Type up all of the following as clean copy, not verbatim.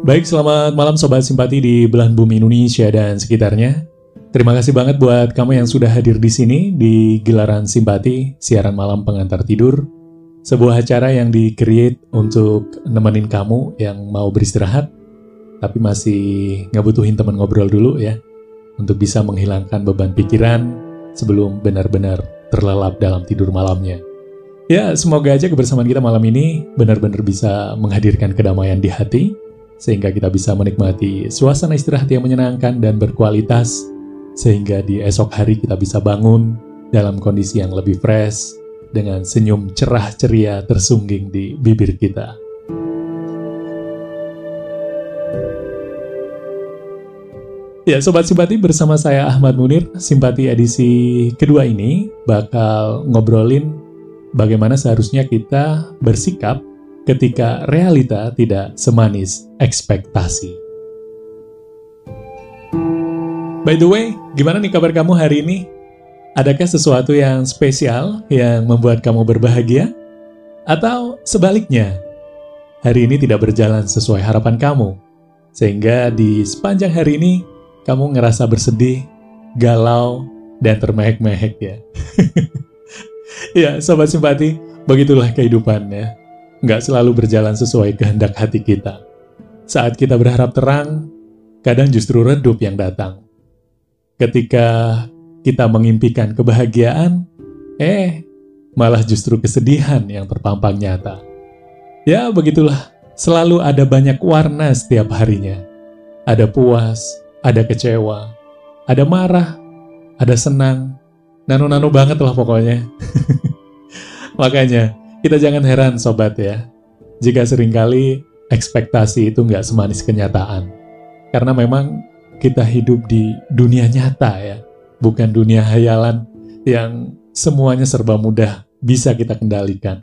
Baik, selamat malam Sobat Simpati di belahan bumi Indonesia dan sekitarnya. Terima kasih banget buat kamu yang sudah hadir di sini di Gelaran Simpati, siaran malam pengantar tidur. Sebuah acara yang di-create untuk nemenin kamu yang mau beristirahat, tapi masih ngebutuhin teman ngobrol dulu ya, untuk bisa menghilangkan beban pikiran sebelum benar-benar terlelap dalam tidur malamnya. Ya, semoga aja kebersamaan kita malam ini benar-benar bisa menghadirkan kedamaian di hati, sehingga kita bisa menikmati suasana istirahat yang menyenangkan dan berkualitas, sehingga di esok hari kita bisa bangun dalam kondisi yang lebih fresh, dengan senyum cerah ceria tersungging di bibir kita. Ya, Sobat Simpati, bersama saya Ahmad Munir. Simpati edisi kedua ini bakal ngobrolin bagaimana seharusnya kita bersikap ketika realita tidak semanis ekspektasi. By the way, gimana nih kabar kamu hari ini? Adakah sesuatu yang spesial yang membuat kamu berbahagia? Atau sebaliknya, hari ini tidak berjalan sesuai harapan kamu, sehingga di sepanjang hari ini kamu ngerasa bersedih, galau, dan termehek-mehek ya? Ya, Sobat Simpati, begitulah kehidupannya. Nggak selalu berjalan sesuai kehendak hati kita. Saat kita berharap terang, kadang justru redup yang datang. Ketika kita mengimpikan kebahagiaan, malah justru kesedihan yang terpampang nyata. Ya, begitulah. Selalu ada banyak warna setiap harinya. Ada puas, ada kecewa, ada marah, ada senang. Nano-nano banget lah pokoknya. Makanya, kita jangan heran sobat ya, jika seringkali ekspektasi itu nggak semanis kenyataan. Karena memang kita hidup di dunia nyata ya, bukan dunia hayalan yang semuanya serba mudah bisa kita kendalikan.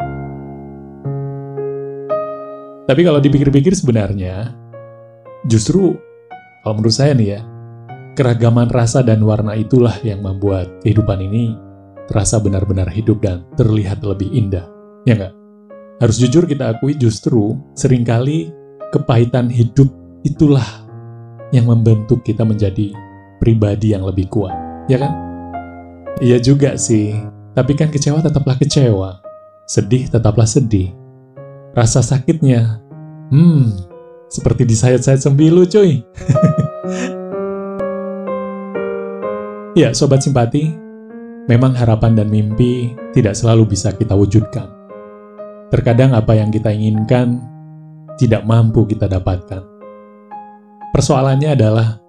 Tapi kalau dipikir-pikir sebenarnya, justru kalau menurut saya nih ya, keragaman rasa dan warna itulah yang membuat kehidupan ini terasa benar-benar hidup dan terlihat lebih indah. Ya nggak? Harus jujur kita akui justru seringkali kepahitan hidup itulah yang membentuk kita menjadi pribadi yang lebih kuat. Ya kan? Iya juga sih. Tapi kan kecewa tetaplah kecewa. Sedih tetaplah sedih. Rasa sakitnya, seperti disayat-sayat sembilu cuy. Ya, Sobat Simpati, memang harapan dan mimpi tidak selalu bisa kita wujudkan. Terkadang apa yang kita inginkan tidak mampu kita dapatkan. Persoalannya adalah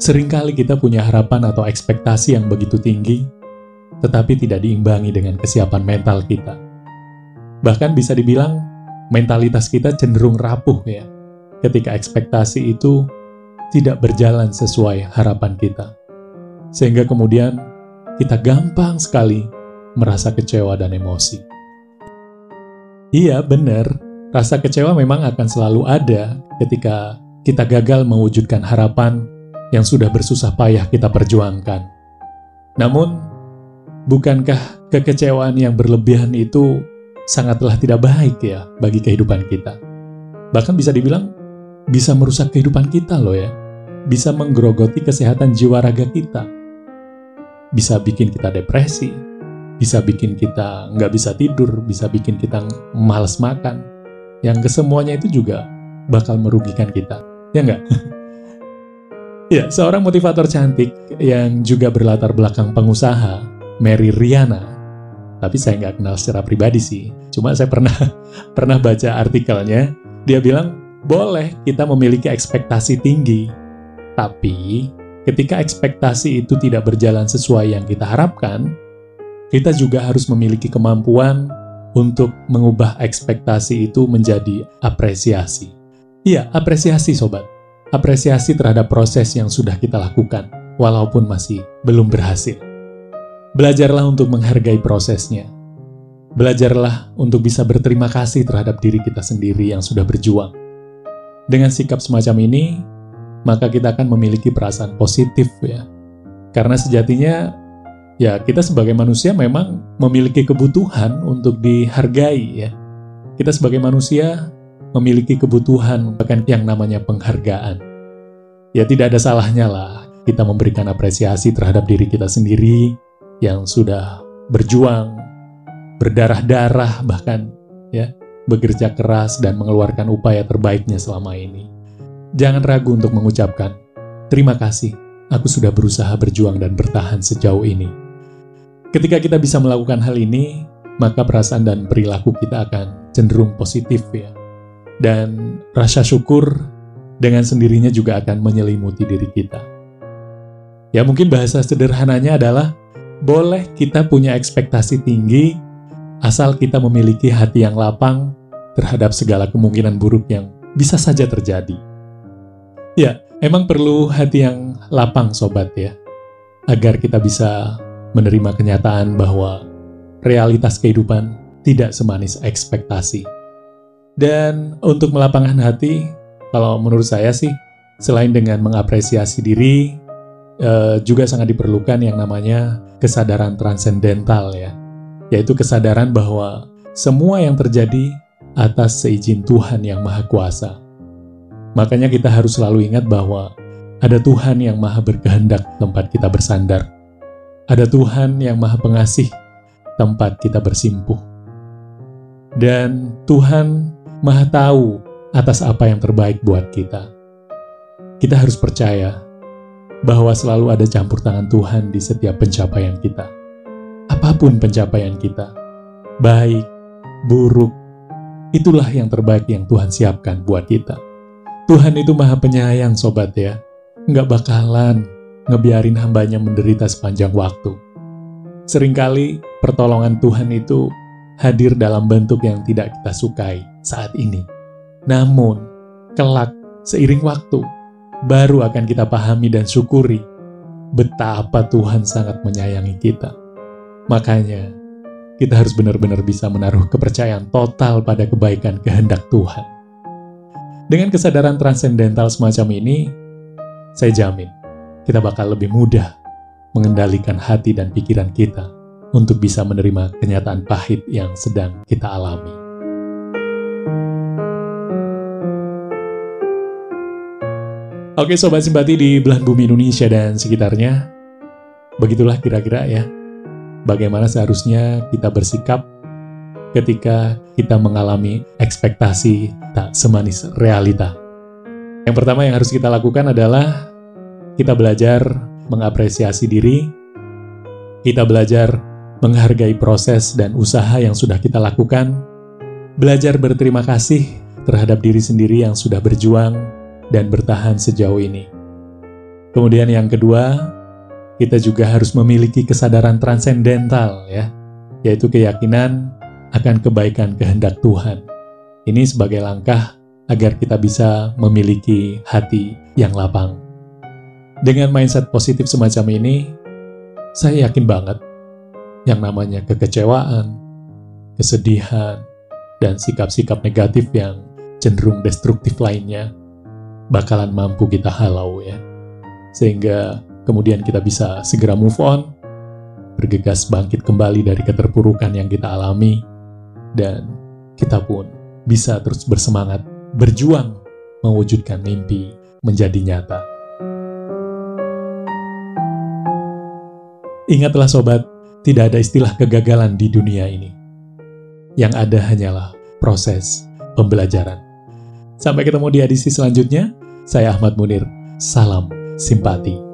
seringkali kita punya harapan atau ekspektasi yang begitu tinggi, tetapi tidak diimbangi dengan kesiapan mental kita. Bahkan bisa dibilang mentalitas kita cenderung rapuh ya, ketika ekspektasi itu tidak berjalan sesuai harapan kita. Sehingga kemudian kita gampang sekali merasa kecewa dan emosi. Iya, benar. Rasa kecewa memang akan selalu ada ketika kita gagal mewujudkan harapan yang sudah bersusah payah kita perjuangkan. Namun, bukankah kekecewaan yang berlebihan itu sangatlah tidak baik ya bagi kehidupan kita? Bahkan bisa dibilang bisa merusak kehidupan kita loh ya. Bisa menggerogoti kesehatan jiwa raga kita. Bisa bikin kita depresi, bisa bikin kita nggak bisa tidur, bisa bikin kita malas makan. Yang kesemuanya itu juga bakal merugikan kita. Ya nggak? Ya, seorang motivator cantik yang juga berlatar belakang pengusaha, Mary Riana. Tapi saya nggak kenal secara pribadi sih. Cuma saya pernah baca artikelnya. Dia bilang, boleh kita memiliki ekspektasi tinggi. Tapi, ketika ekspektasi itu tidak berjalan sesuai yang kita harapkan, kita juga harus memiliki kemampuan untuk mengubah ekspektasi itu menjadi apresiasi. Iya, apresiasi sobat. Apresiasi terhadap proses yang sudah kita lakukan, walaupun masih belum berhasil. Belajarlah untuk menghargai prosesnya. Belajarlah untuk bisa berterima kasih terhadap diri kita sendiri yang sudah berjuang. Dengan sikap semacam ini, maka kita akan memiliki perasaan positif ya. Karena sejatinya, ya kita sebagai manusia memang memiliki kebutuhan untuk dihargai ya. Kita sebagai manusia memiliki kebutuhan bahkan yang namanya penghargaan. Ya tidak ada salahnya lah kita memberikan apresiasi terhadap diri kita sendiri yang sudah berjuang, berdarah-darah bahkan ya, bekerja keras dan mengeluarkan upaya terbaiknya selama ini. Jangan ragu untuk mengucapkan, terima kasih, aku sudah berusaha berjuang dan bertahan sejauh ini. Ketika kita bisa melakukan hal ini, maka perasaan dan perilaku kita akan cenderung positif ya. Dan rasa syukur dengan sendirinya juga akan menyelimuti diri kita. Ya mungkin bahasa sederhananya adalah, boleh kita punya ekspektasi tinggi, asal kita memiliki hati yang lapang terhadap segala kemungkinan buruk yang bisa saja terjadi. Ya, emang perlu hati yang lapang sobat ya, agar kita bisa menerima kenyataan bahwa realitas kehidupan tidak semanis ekspektasi. Dan untuk melapangkan hati, kalau menurut saya sih, selain dengan mengapresiasi diri, juga sangat diperlukan yang namanya kesadaran transendental ya, yaitu kesadaran bahwa semua yang terjadi atas seizin Tuhan yang Maha Kuasa. Makanya kita harus selalu ingat bahwa ada Tuhan yang Maha berkehendak tempat kita bersandar. Ada Tuhan yang Maha Pengasih tempat kita bersimpuh. Dan Tuhan Maha tahu atas apa yang terbaik buat kita. Kita harus percaya bahwa selalu ada campur tangan Tuhan di setiap pencapaian kita. Apapun pencapaian kita, baik, buruk, itulah yang terbaik yang Tuhan siapkan buat kita. Tuhan itu Maha Penyayang sobat ya, nggak bakalan ngebiarin hambanya menderita sepanjang waktu. Seringkali pertolongan Tuhan itu hadir dalam bentuk yang tidak kita sukai saat ini. Namun, kelak seiring waktu, baru akan kita pahami dan syukuri betapa Tuhan sangat menyayangi kita. Makanya, kita harus benar-benar bisa menaruh kepercayaan total pada kebaikan kehendak Tuhan. Dengan kesadaran transendental semacam ini, saya jamin kita bakal lebih mudah mengendalikan hati dan pikiran kita untuk bisa menerima kenyataan pahit yang sedang kita alami. Oke Sobat Simpati di belahan bumi Indonesia dan sekitarnya, begitulah kira-kira ya, bagaimana seharusnya kita bersikap ketika kita mengalami ekspektasi tak semanis realita. Yang pertama yang harus kita lakukan adalah kita belajar mengapresiasi diri, kita belajar menghargai proses dan usaha yang sudah kita lakukan, belajar berterima kasih terhadap diri sendiri yang sudah berjuang dan bertahan sejauh ini. Kemudian yang kedua, kita juga harus memiliki kesadaran transendental ya, yaitu keyakinan akan kebaikan kehendak Tuhan. Ini sebagai langkah agar kita bisa memiliki hati yang lapang. Dengan mindset positif semacam ini, saya yakin banget yang namanya kekecewaan, kesedihan, dan sikap-sikap negatif yang cenderung destruktif lainnya bakalan mampu kita halau ya. Sehingga kemudian kita bisa segera move on, bergegas bangkit kembali dari keterpurukan yang kita alami, dan kita pun bisa terus bersemangat, berjuang, mewujudkan mimpi menjadi nyata. Ingatlah sobat, tidak ada istilah kegagalan di dunia ini. Yang ada hanyalah proses pembelajaran. Sampai ketemu di edisi selanjutnya, saya Ahmad Munir, salam simpati.